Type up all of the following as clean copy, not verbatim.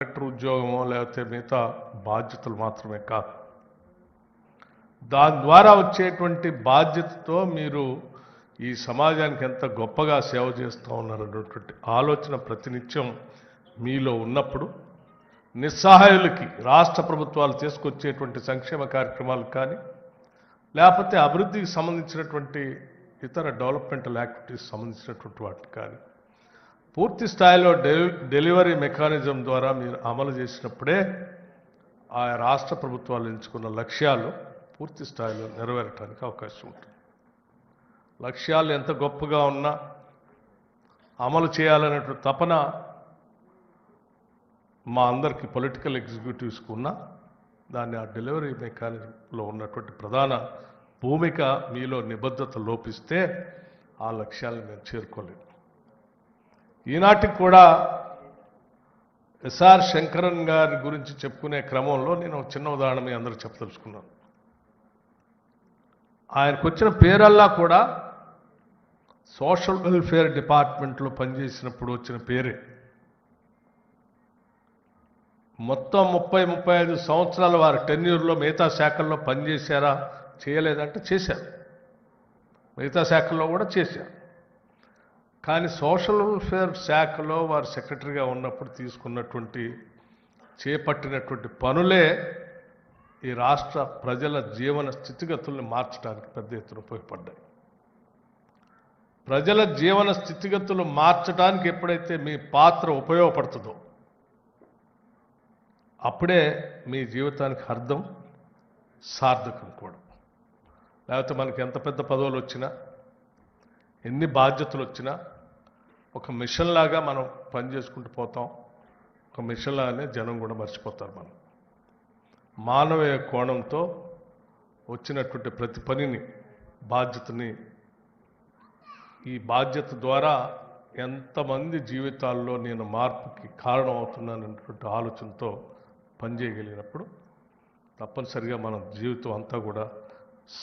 Collector ఉద్యోగమో లేకపోతే మిగతా బాధ్యతలు మాత్రమే కాదు. దాని ద్వారా వచ్చేటువంటి బాధ్యతతో మీరు ఈ సమాజానికి ఎంత గొప్పగా సేవ చేస్తూ ఉన్నారనేటువంటి ఆలోచన ప్రతినిత్యం మీలో ఉన్నప్పుడు నిస్సహాయులకి రాష్ట్ర ప్రభుత్వాలు తీసుకొచ్చేటువంటి సంక్షేమ కార్యక్రమాలు కానీ లేకపోతే అభివృద్ధికి సంబంధించినటువంటి ఇతర డెవలప్మెంటల్ యాక్టివిటీస్ సంబంధించినటువంటి వాటికి కానీ పూర్తి స్థాయిలో డెలివరీ మెకానిజం ద్వారా మీరు అమలు చేసినప్పుడే ఆ రాష్ట్ర ప్రభుత్వాలు ఎంచుకున్న లక్ష్యాలు పూర్తి స్థాయిలో నెరవేరటానికి అవకాశం ఉంటుంది. లక్ష్యాలు ఎంత గొప్పగా ఉన్నా అమలు చేయాలనేటువంటి తపన మా అందరికీ పొలిటికల్ ఎగ్జిక్యూటివ్స్కి ఉన్నా దాన్ని ఆ డెలివరీ మెకానిజంలో ఉన్నటువంటి ప్రధాన భూమిక మీలో నిబద్ధత లోపిస్తే ఆ లక్ష్యాలను మేము చేరుకోలేము. ఈనాటికి కూడా ఎస్ఆర్ శంకరన్ గారి గురించి చెప్పుకునే క్రమంలో నేను ఒక చిన్న ఉదాహరణ మీ అందరూ చెప్పదలుచుకున్నాను. ఆయనకు వచ్చిన పేరల్లా కూడా సోషల్ వెల్ఫేర్ డిపార్ట్మెంట్లో పనిచేసినప్పుడు వచ్చిన పేరే. మొత్తం 30-35 సంవత్సరాల వారి టెన్యూర్లో మిగతా శాఖల్లో పనిచేశారా చేయలేదంటే చేశారు, మిగతా శాఖల్లో కూడా చేశారు. కానీ సోషల్ వెల్ఫేర్ శాఖలో వారు సెక్రటరీగా ఉన్నప్పుడు తీసుకున్నటువంటి చేపట్టినటువంటి పనులే ఈ రాష్ట్ర ప్రజల జీవన స్థితిగతుల్ని మార్చడానికి పెద్ద ఎత్తున ఉపయోగపడ్డాయి. ప్రజల జీవన స్థితిగతులు మార్చడానికి ఎప్పుడైతే మీ పాత్ర ఉపయోగపడుతుందో అప్పుడే మీ జీవితానికి అర్థం సార్థకం కూడా. లేకపోతే మనకి ఎంత పెద్ద పదవులు వచ్చినా ఎన్ని బాధ్యతలు వచ్చినా ఒక మిషన్ లాగా మనం పనిచేసుకుంటూ పోతాం. ఒక మిషన్ లాగానే జనం కూడా మర్చిపోతారు. మనం మానవీయ కోణంతో వచ్చినటువంటి ప్రతి పనిని బాధ్యతని ఈ బాధ్యత ద్వారా ఎంతమంది జీవితాల్లో నేను మార్పుకి కారణం అవుతున్నానటువంటి ఆలోచనతో పనిచేయగలిగినప్పుడు తప్పనిసరిగా మన జీవితం అంతా కూడా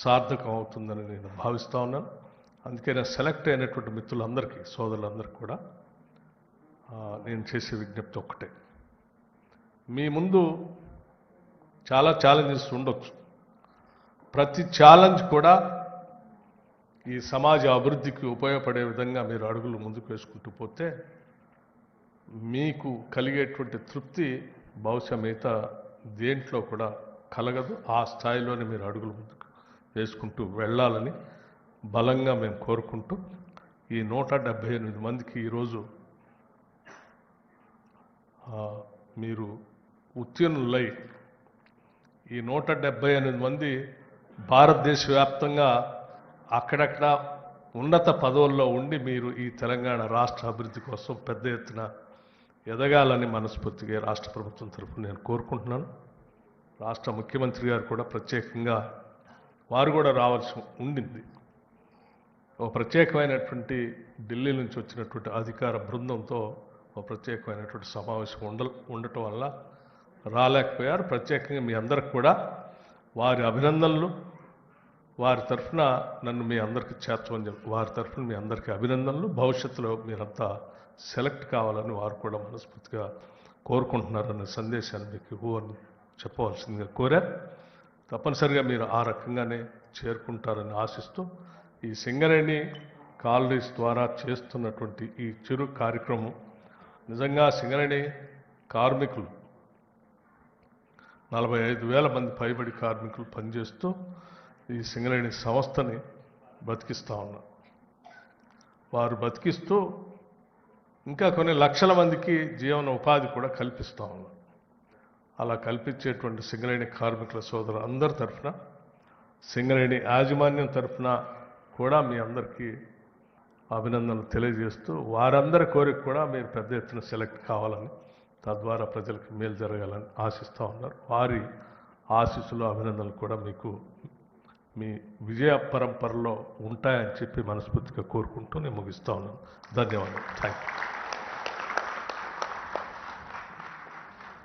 సార్థకం అవుతుందని నేను భావిస్తూ ఉన్నాను. అందుకే నేను సెలెక్ట్ అయినటువంటి మిత్రులందరికీ సోదరులందరికీ కూడా నేను చేసే విజ్ఞప్తి ఒక్కటే, మీ ముందు చాలా ఛాలెంజెస్ ఉండొచ్చు. ప్రతి ఛాలెంజ్ కూడా ఈ సమాజ అభివృద్ధికి ఉపయోగపడే విధంగా మీరు అడుగులు ముందుకు వేసుకుంటూ పోతే మీకు కలిగేటువంటి తృప్తి బహుశా మిగతా దేంట్లో కూడా కలగదు. ఆ స్థాయిలోనే మీరు అడుగులు ముందుకు వేసుకుంటూ వెళ్ళాలని బలంగా మేము కోరుకుంటూ ఈ 178 మందికి ఈరోజు మీరు ఉత్తీర్ణులై ఈ 178 మంది భారతదేశ వ్యాప్తంగా అక్కడక్కడ ఉన్నత పదవుల్లో ఉండి మీరు ఈ తెలంగాణ రాష్ట్ర అభివృద్ధి కోసం పెద్ద ఎత్తున ఎదగాలని మనస్ఫూర్తిగా రాష్ట్ర ప్రభుత్వం తరఫున నేను కోరుకుంటున్నాను. రాష్ట్ర ముఖ్యమంత్రి గారు కూడా ప్రత్యేకంగా వారు కూడా రావాల్సి ఉండింది. ఒక ప్రత్యేకమైనటువంటి ఢిల్లీ నుంచి వచ్చినటువంటి అధికార బృందంతో ఒక ప్రత్యేకమైనటువంటి సమావేశం ఉండటం వల్ల రాలేకపోయారు. ప్రత్యేకంగా మీ అందరికి కూడా వారి అభినందనలు, వారి తరఫున నన్ను మీ అందరికీ చేర్చమని వారి తరఫున మీ అందరికీ అభినందనలు. భవిష్యత్తులో మీరంతా సెలెక్ట్ కావాలని వారు కూడా మనస్ఫూర్తిగా కోరుకుంటున్నారనే సందేశాన్ని మీకు చెప్పవలసిందిగా కోరారు. తప్పనిసరిగా మీరు ఆ రకంగానే చేరుకుంటారని ఆశిస్తూ ఈ సింగరేణి కాలనీస్ ద్వారా చేస్తున్నటువంటి ఈ చిరు కార్యక్రమం నిజంగా సింగరేణి కార్మికులు 45,000 మంది పైబడి కార్మికులు పనిచేస్తూ ఈ సింగరేణి సంస్థని బతికిస్తూ ఉన్నారు. వారు బతికిస్తూ ఇంకా కొన్ని లక్షల మందికి జీవన ఉపాధి కూడా కల్పిస్తూ ఉన్నారు. అలా కల్పించేటువంటి సింగరేణి కార్మికుల సోదరు అందరి తరఫున, సింగరేణి యాజమాన్యం తరఫున కూడా మీ అందరికీ అభినందనలు తెలియజేస్తూ వారందరి కోరిక కూడా మీరు పెద్ద ఎత్తున సెలెక్ట్ కావాలని, తద్వారా ప్రజలకు మేలు జరగాలని ఆశిస్తూ ఉన్నారు. వారి ఆశీస్సులు అభినందనలు కూడా మీకు మీ విజయ పరంపరలో ఉంటాయని చెప్పి మనస్ఫూర్తిగా కోరుకుంటూ నేను ముగిస్తూ ఉన్నాను. ధన్యవాదాలు. Thank you.